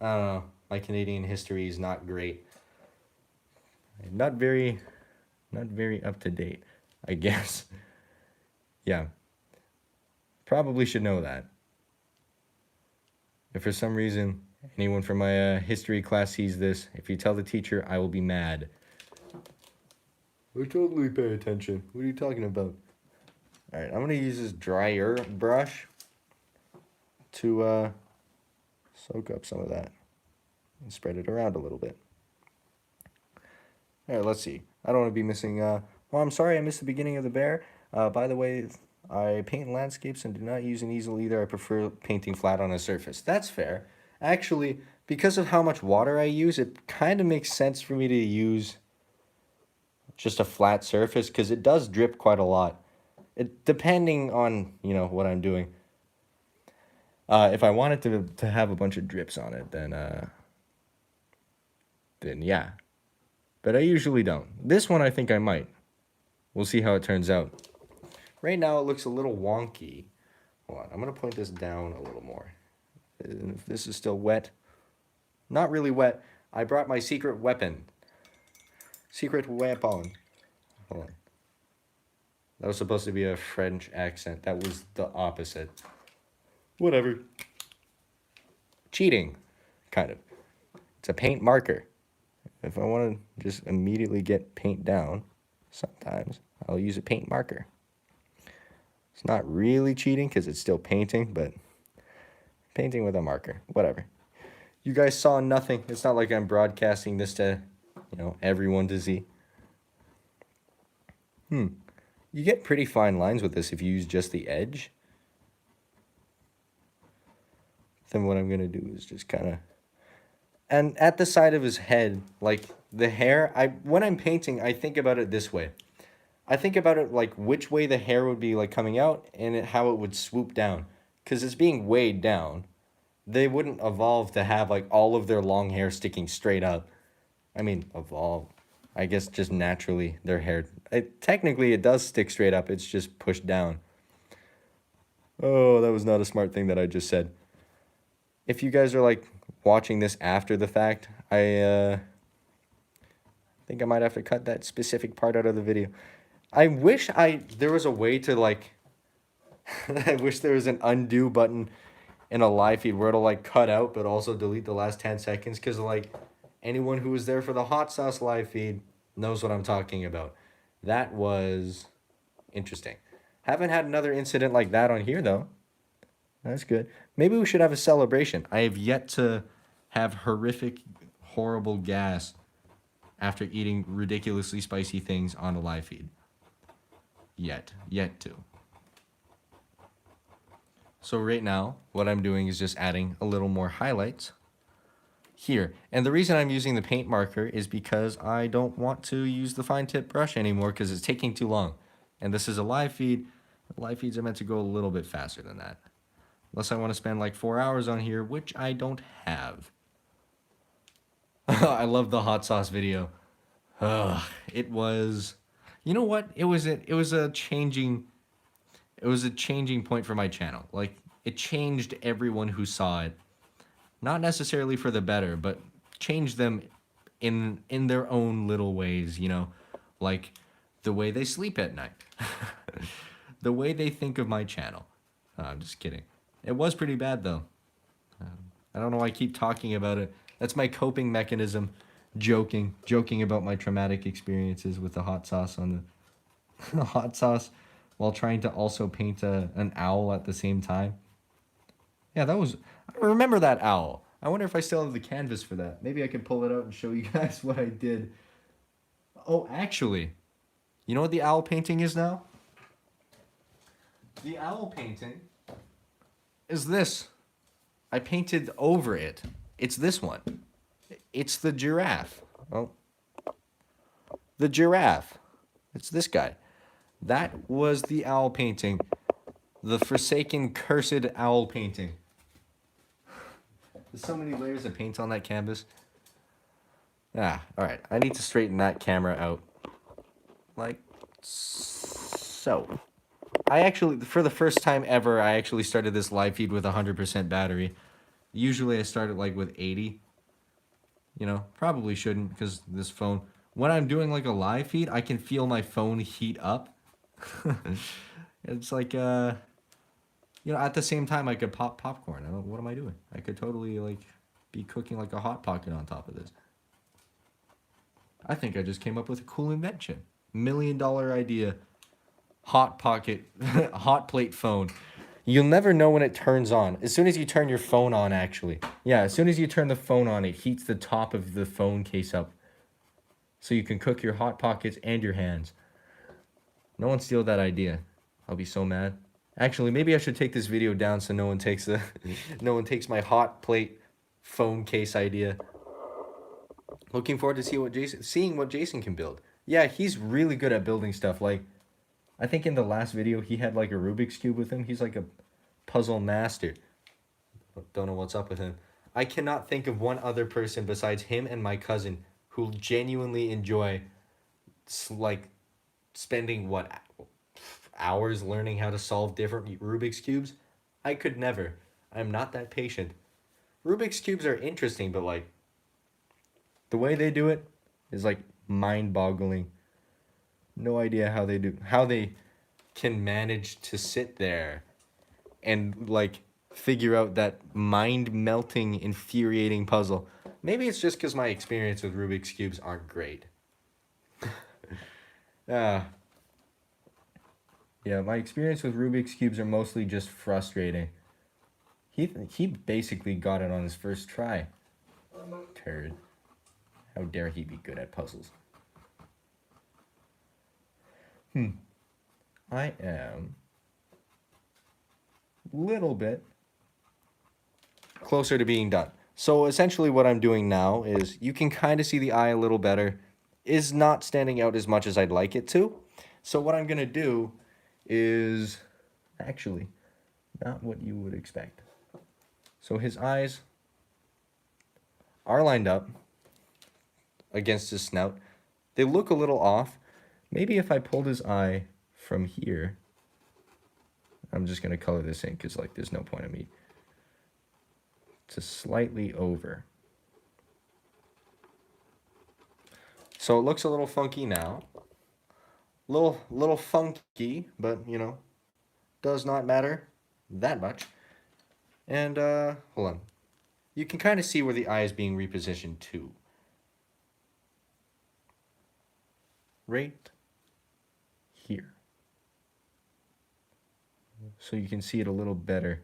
Speaker 1: I don't know. My Canadian history is not great. Not very, not very up to date, I guess. Yeah, probably should know that. If for some reason anyone from my history class sees this, if you tell the teacher, I will be mad. I totally pay attention. What are you talking about? All right, I'm gonna use this dryer brush to soak up some of that and spread it around a little bit. All right, let's see. I don't want to be missing. Oh, I'm sorry, I missed the beginning of the bear. By the way, I paint landscapes and do not use an easel either. I prefer painting flat on a surface. That's fair. Actually, because of how much water I use, it kind of makes sense for me to use just a flat surface because it does drip quite a lot. It depending on, you know, what I'm doing. If I wanted to have a bunch of drips on it, then yeah. But I usually don't. This one I think I might. We'll see how it turns out. Right now it looks a little wonky. Hold on, I'm gonna point this down a little more. And if this is still wet, not really wet, I brought my secret weapon. Secret weapon. Hold on. That was supposed to be a French accent. That was the opposite. Whatever. Cheating, kind of. It's a paint marker. If I want to just immediately get paint down, sometimes I'll use a paint marker. It's not really cheating because it's still painting, but painting with a marker, whatever. You guys saw nothing. It's not like I'm broadcasting this to, you know, everyone to see. You get pretty fine lines with this if you use just the edge. Then what I'm going to do is just kind of... And at the side of his head, like the hair, when I'm painting, I think about it this way. I think about it like which way the hair would be like coming out and how it would swoop down. Because it's being weighed down. They wouldn't evolve to have like all of their long hair sticking straight up. I mean, evolve. I guess just naturally their hair... technically, it does stick straight up. It's just pushed down. Oh, that was not a smart thing that I just said. If you guys are like watching this after the fact, I think I might have to cut that specific part out of the video. I wish there was a way to like... I wish there was an undo button in a live feed where it'll like cut out but also delete the last 10 seconds because like anyone who was there for the hot sauce live feed knows what I'm talking about. That was interesting. Haven't had another incident like that on here though. That's good. Maybe we should have a celebration. I have yet to have horrific, horrible gas after eating ridiculously spicy things on a live feed. Yet to. So right now, what I'm doing is just adding a little more highlights here. And the reason I'm using the paint marker is because I don't want to use the fine tip brush anymore because it's taking too long. And this is a live feed. Live feeds are meant to go a little bit faster than that. Unless I want to spend like 4 hours on here, which I don't have. I love the hot sauce video. It was... You know what? It was a changing point for my channel. Like, it changed everyone who saw it. Not necessarily for the better, but changed them in their own little ways, you know? Like, the way they sleep at night. The way they think of my channel. I'm just kidding. It was pretty bad, though. I don't know why I keep talking about it. That's my coping mechanism. Joking about my traumatic experiences with the hot sauce on the hot sauce while trying to also paint an owl at the same time. Yeah, I remember that owl. I wonder if I still have the canvas for that. Maybe I could pull it out and show you guys what I did. Oh, actually, you know what the owl painting is now? The owl painting is this. I painted over it. It's this one. It's the giraffe. Oh. The giraffe. It's this guy. That was the owl painting. The forsaken, cursed owl painting. There's so many layers of paint on that canvas. Ah, alright. I need to straighten that camera out. Like so. I actually, for the first time ever, I actually started this live feed with 100% battery. Usually I start it like with 80. You know, probably shouldn't because this phone, when I'm doing like a live feed, I can feel my phone heat up. It's like, you know, at the same time I could pop popcorn. I don't, what am I doing? I could totally like be cooking like a hot pocket on top of this. I think I just came up with a cool invention. $1 million idea. Hot pocket, hot plate phone. You'll never know when it turns on. As soon as you turn your phone on, actually. Yeah, as soon as you turn the phone on, it heats the top of the phone case up. So you can cook your hot pockets and your hands. No one steal that idea. I'll be so mad. Actually, maybe I should take this video down so no one takes the no one takes my hot plate phone case idea. Looking forward to seeing what Jason can build. Yeah, he's really good at building stuff. Like, I think in the last video he had like a Rubik's Cube with him. He's like a puzzle master. Don't know what's up with him. I cannot think of one other person besides him and my cousin who genuinely enjoy like spending what hours learning how to solve different Rubik's cubes. I could never. I'm not that patient. Rubik's cubes are interesting, but like the way they do it is like mind-boggling. No idea how they can manage to sit there and like figure out that mind-melting, infuriating puzzle. Maybe it's just because my experience with Rubik's cubes aren't great. uh, yeah, my experience with Rubik's cubes are mostly just frustrating. He basically got it on his first try. Turd. How dare he be good at puzzles? I am little bit closer to being done. So essentially what I'm doing now is you can kind of see the eye a little better. Is not standing out as much as I'd like it to. So what I'm going to do is actually not what you would expect. So his eyes are lined up against his snout. They look a little off. Maybe if I pulled his eye from here, I'm just going to color this in because like there's no point in me. To slightly over. So it looks a little funky now. Little funky, but you know, does not matter that much. And hold on. You can kind of see where the eye is being repositioned to. Right here. So you can see it a little better.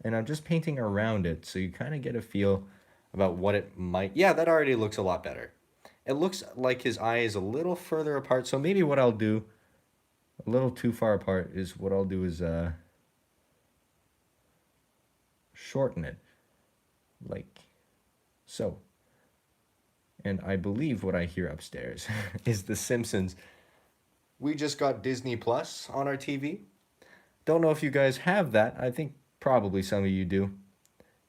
Speaker 1: And I'm just painting around it so you kind of get a feel about what it might. Yeah, that already looks a lot better. It looks like his eye is a little further apart. So maybe what I'll do, a little too far apart, is what I'll do is shorten it. Like so. And I believe what I hear upstairs is The Simpsons. We just got Disney Plus on our TV. Don't know if you guys have that. I think probably some of you do.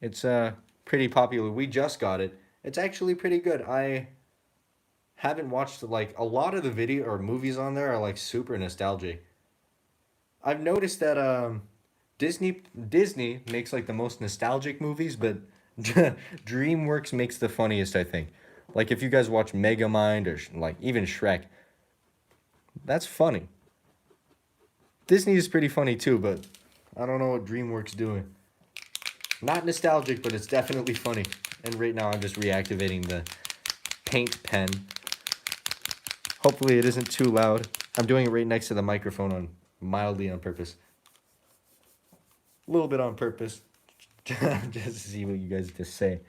Speaker 1: It's pretty popular. We just got it. It's actually pretty good. I haven't watched like a lot of the video or movies on there are like super nostalgic. I've noticed that Disney makes like the most nostalgic movies, but DreamWorks makes the funniest, I think. Like if you guys watch Megamind or like even Shrek, that's funny. Disney is pretty funny too, but I don't know what DreamWorks doing. Not nostalgic, but it's definitely funny. And right now I'm just reactivating the paint pen. Hopefully it isn't too loud. I'm doing it right next to the microphone on mildly on purpose. A little bit on purpose. Just to see what you guys just say.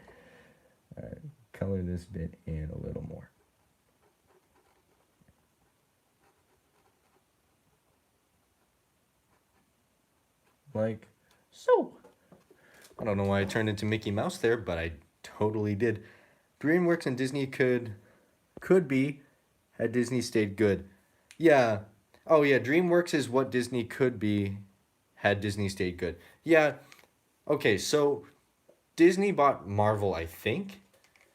Speaker 1: All right, color this bit in a little more. Like so. I don't know why I turned into Mickey Mouse there, but I totally did. DreamWorks and Disney could be Had Disney stayed good. Yeah. Oh yeah, DreamWorks is what Disney could be had Disney stayed good. Yeah. Okay, so Disney bought Marvel, I think.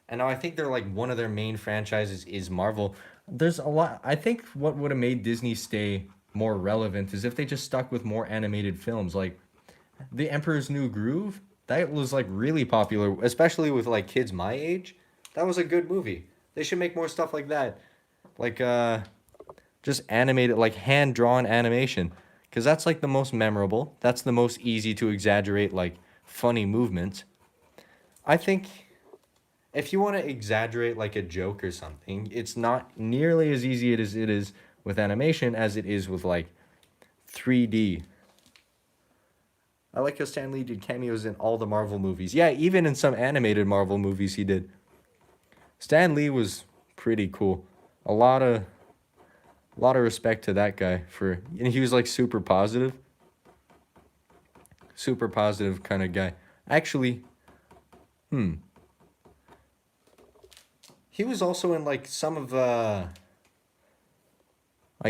Speaker 1: And now I think they're like one of their main franchises is Marvel. There's a lot. I think what would have made Disney stay more relevant is if they just stuck with more animated films. Like The Emperor's New Groove, that was like really popular, especially with like kids my age. That was a good movie. They should make more stuff like that. Like just animated, like hand drawn animation, because that's like the most memorable. That's the most easy to exaggerate, like funny movements. I think if you want to exaggerate like a joke or something, it's not nearly as easy as it is with animation as it is with like 3D. I like how Stan Lee did cameos in all the Marvel movies. Yeah, even in some animated Marvel movies he did. Stan Lee was pretty cool. A lot of respect to that guy for, and he was like super positive kind of guy. Actually, he was also in like some of I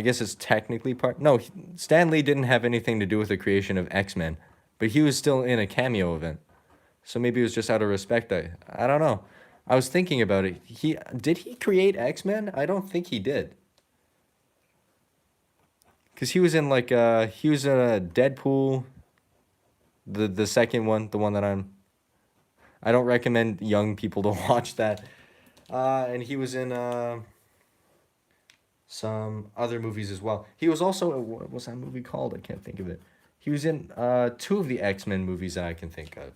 Speaker 1: guess it's technically part. No, Stan Lee didn't have anything to do with the creation of X-Men, but he was still in a cameo event. So maybe it was just out of respect. I don't know. I was thinking about it. He create X-Men? I don't think he did. Cause he was in like he was in a Deadpool, the second one, the one that I don't recommend young people to watch that. And he was in some other movies as well. He was also what was that movie called? I can't think of it. He was in two of the X-Men movies that I can think of.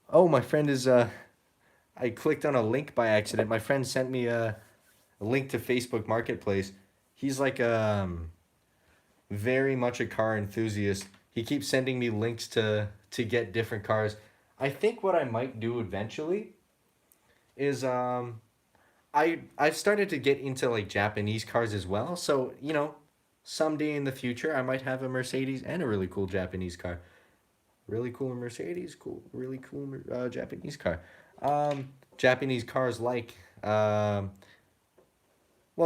Speaker 1: Oh, my friend is I clicked on a link by accident. My friend sent me a link to Facebook Marketplace. He's like very much a car enthusiast. He keeps sending me links to get different cars. I think what I might do eventually is I've started to get into like Japanese cars as well. So, someday in the future I might have a Mercedes and a really cool Japanese car. Really cool Mercedes, cool, really cool Japanese car. Japanese cars well,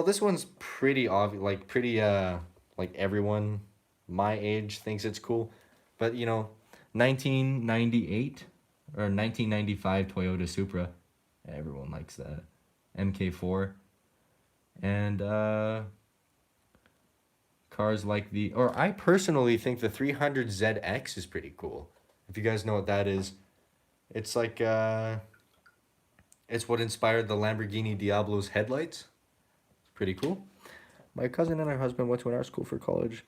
Speaker 1: this one's pretty obvious, like pretty like everyone my age thinks it's cool, but 1998 or 1995 Toyota Supra, everyone likes that. MK4 and cars like or I personally think the 300ZX is pretty cool. If you guys know what that is, it's like it's what inspired the Lamborghini Diablo's headlights. Pretty cool. My cousin and her husband went to an art school for college.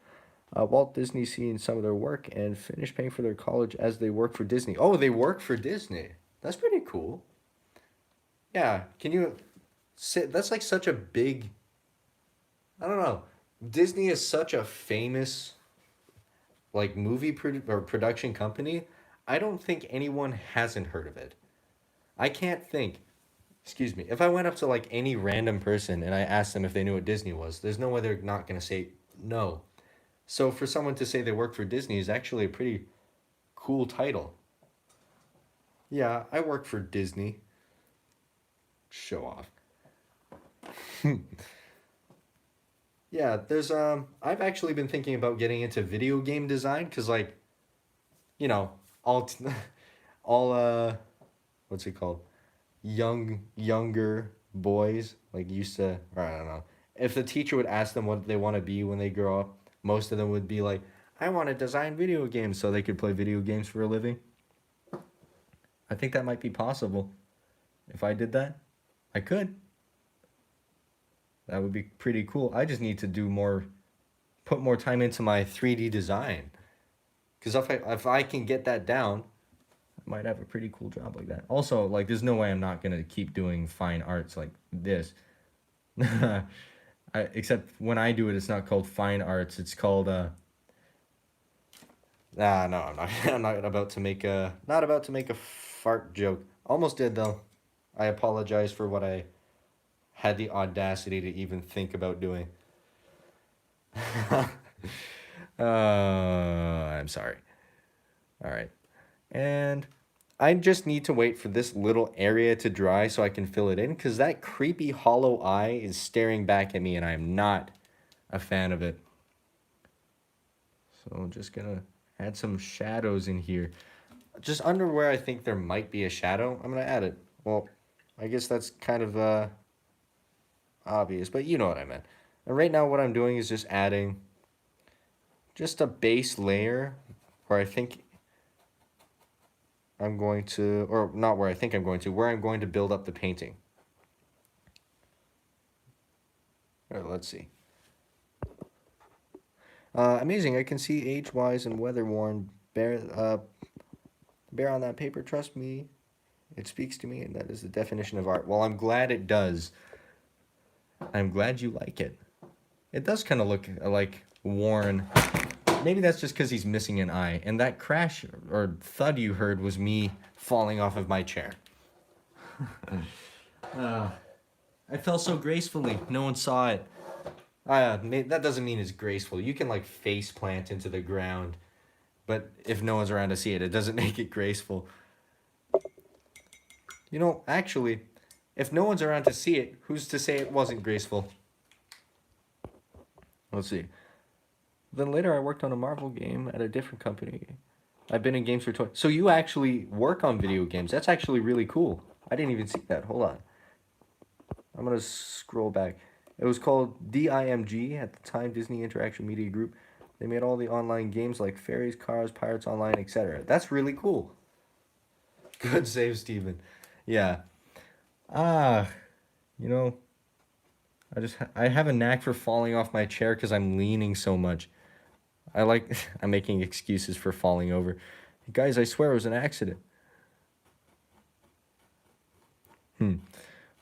Speaker 1: Walt Disney seen some of their work and finished paying for their college as they work for Disney. Oh, they work for Disney. That's pretty cool. Yeah, can you sit? That's like such a big. I don't know. Disney is such a famous like or production company. I don't think anyone hasn't heard of it. I can't think. Excuse me. If I went up to like any random person and I asked them if they knew what Disney was, there's no way they're not gonna say no. So for someone to say they work for Disney is actually a pretty cool title. Yeah, I work for Disney. Show off. Yeah, there's I've actually been thinking about getting into video game design cuz like, you know, all all what's it called? Younger boys like used to, or I don't know. If the teacher would ask them what they want to be when they grow up, most of them would be like, I want to design video games so they could play video games for a living. I think that might be possible. If I did that, I could. That would be pretty cool. I just need to put more time into my 3D design. Because if I can get that down, I might have a pretty cool job like that. Also, like, there's no way I'm not gonna keep doing fine arts like this. Except when I do it, it's not called fine arts. It's called Nah, no, I'm not. I'm not about to make a fart joke. Almost did though. I apologize for what I had the audacity to even think about doing. I'm sorry. All right, and I just need to wait for this little area to dry so I can fill it in because that creepy hollow eye is staring back at me and I am not a fan of it. So I'm just gonna add some shadows in here. Just under where I think there might be a shadow, I'm gonna add it. Well, I guess that's kind of obvious, but you know what I meant. And right now what I'm doing is just adding just a base layer where I think I'm going to, or not where I think I'm going to, where I'm going to build up the painting. Let's see. Amazing, I can see age-wise and weather-worn. Bear on that paper, trust me. It speaks to me, and that is the definition of art. Well, I'm glad it does. I'm glad you like it. It does kind of look like worn. Maybe that's just because he's missing an eye. And that crash or thud you heard was me falling off of my chair. I fell so gracefully. No one saw it. That doesn't mean it's graceful. You can like face plant into the ground. But if no one's around to see it, it doesn't make it graceful. You know, actually, if no one's around to see it, who's to say it wasn't graceful? Let's see. Then later I worked on a Marvel game at a different company. I've been in games for 20. So you actually work on video games. That's actually really cool. I didn't even see that. Hold on. I'm going to scroll back. It was called DIMG at the time, Disney Interaction Media Group. They made all the online games like Fairies, Cars, Pirates Online, etc. That's really cool. Good save, Steven. Yeah. Ah, you know, I have a knack for falling off my chair because I'm leaning so much. I'm making excuses for falling over. Guys, I swear it was an accident. All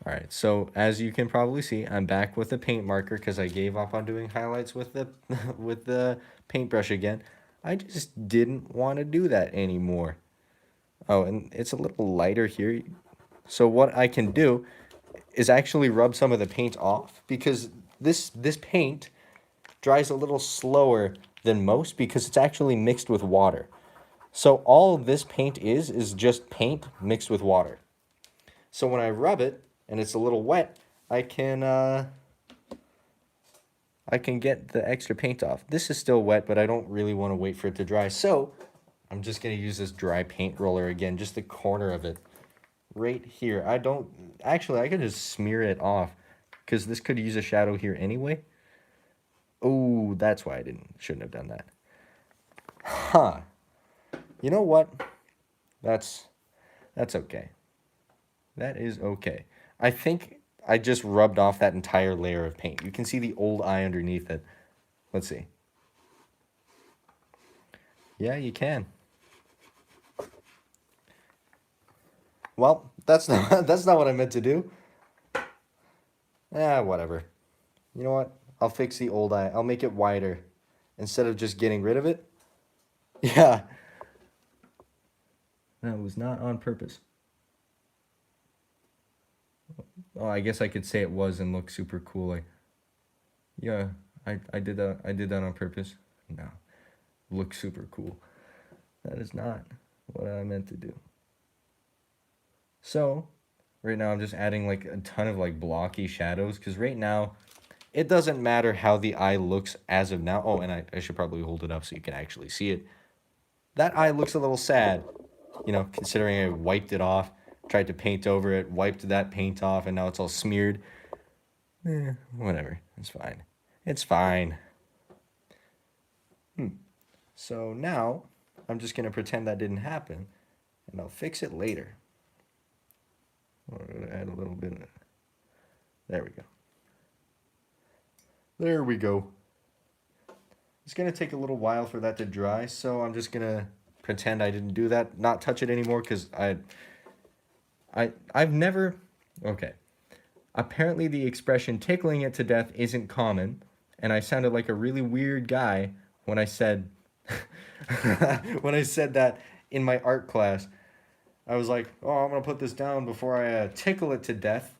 Speaker 1: right, so as you can probably see, I'm back with a paint marker because I gave up on doing highlights with the with the paintbrush again. I just didn't want to do that anymore. Oh, and it's a little lighter here. So what I can do is actually rub some of the paint off because this paint dries a little slower than most because it's actually mixed with water. So all this paint is just paint mixed with water. So when I rub it and it's a little wet, I can get the extra paint off. This is still wet, but I don't really want to wait for it to dry. So I'm just going to use this dry paint roller again, just the corner of it right here. I could just smear it off because this could use a shadow here anyway. Oh, that's why shouldn't have done that. Huh. You know what? That's okay. That is okay. I think I just rubbed off that entire layer of paint. You can see the old eye underneath it. Let's see. Yeah, you can. Well, that's not what I meant to do. Whatever. You know what? I'll fix the old eye. I'll make it wider instead of just getting rid of it. Yeah. That was not on purpose. Oh, I guess I could say it was and look super cool. Like, yeah, I did that on purpose. No, look super cool. That is not what I meant to do. So, right now I'm just adding like a ton of like blocky shadows because right now it doesn't matter how the eye looks as of now. Oh, and I should probably hold it up so you can actually see it. That eye looks a little sad, you know, considering I wiped it off, tried to paint over it, wiped that paint off, and now it's all smeared. Whatever. It's fine. It's fine. So now I'm just going to pretend that didn't happen, and I'll fix it later. I'm going to add a little bit of it. There we go. There we go. It's going to take a little while for that to dry, so I'm just going to pretend I didn't do that, not touch it anymore, because I've never... Okay. Apparently the expression tickling it to death isn't common, and I sounded like a really weird guy when I said... when I said that in my art class. I was like, oh, I'm going to put this down before I tickle it to death.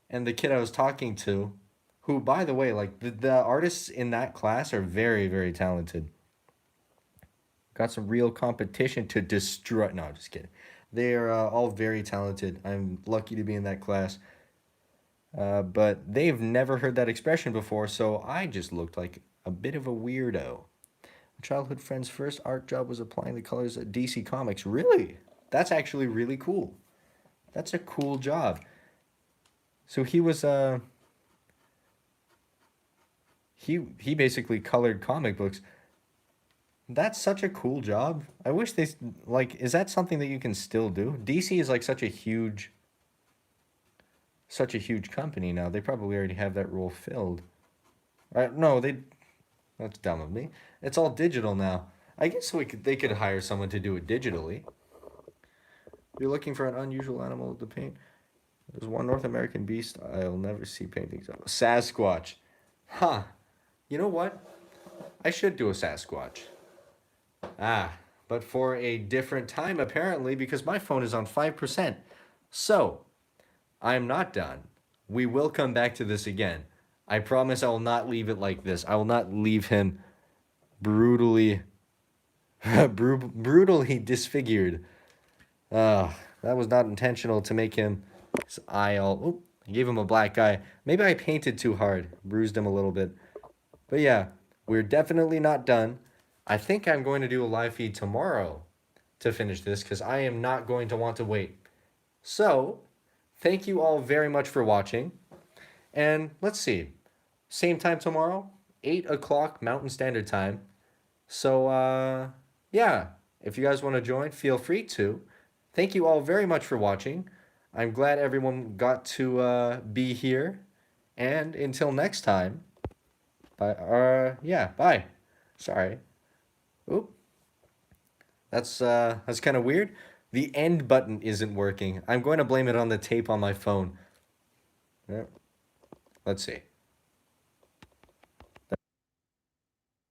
Speaker 1: And the kid I was talking to, who, by the way, like, the artists in that class are very, very talented. Got some real competition to destroy... No, I'm just kidding. They are all very talented. I'm lucky to be in that class. But they've never heard that expression before, so I just looked like a bit of a weirdo. Childhood friend's first art job was applying the colors at DC Comics. Really? That's actually really cool. That's a cool job. So he basically colored comic books. That's such a cool job. I wish they like is that something that you can still do? DC is like such a huge company now. They probably already have that role filled. Right? No, that's dumb of me. It's all digital now. I guess they could hire someone to do it digitally. You're looking for an unusual animal to paint. There's one North American beast I'll never see paintings of. Sasquatch. Huh. You know what? I should do a Sasquatch. Ah, but for a different time apparently because my phone is on 5%. So, I'm not done. We will come back to this again. I promise I will not leave it like this. I will not leave him brutally brutally disfigured. That was not intentional to make him his eye all. Oh, I gave him a black eye. Maybe I painted too hard, bruised him a little bit. But yeah, we're definitely not done. I think I'm going to do a live feed tomorrow to finish this because I am not going to want to wait. So, thank you all very much for watching. And let's see, same time tomorrow, 8 o'clock Mountain Standard Time. So, yeah, if you guys want to join, feel free to. Thank you all very much for watching. I'm glad everyone got to be here. And until next time, bye. Yeah, bye. Sorry. Oop. That's kind of weird. The end button isn't working. I'm going to blame it on the tape on my phone. Yeah. Let's see.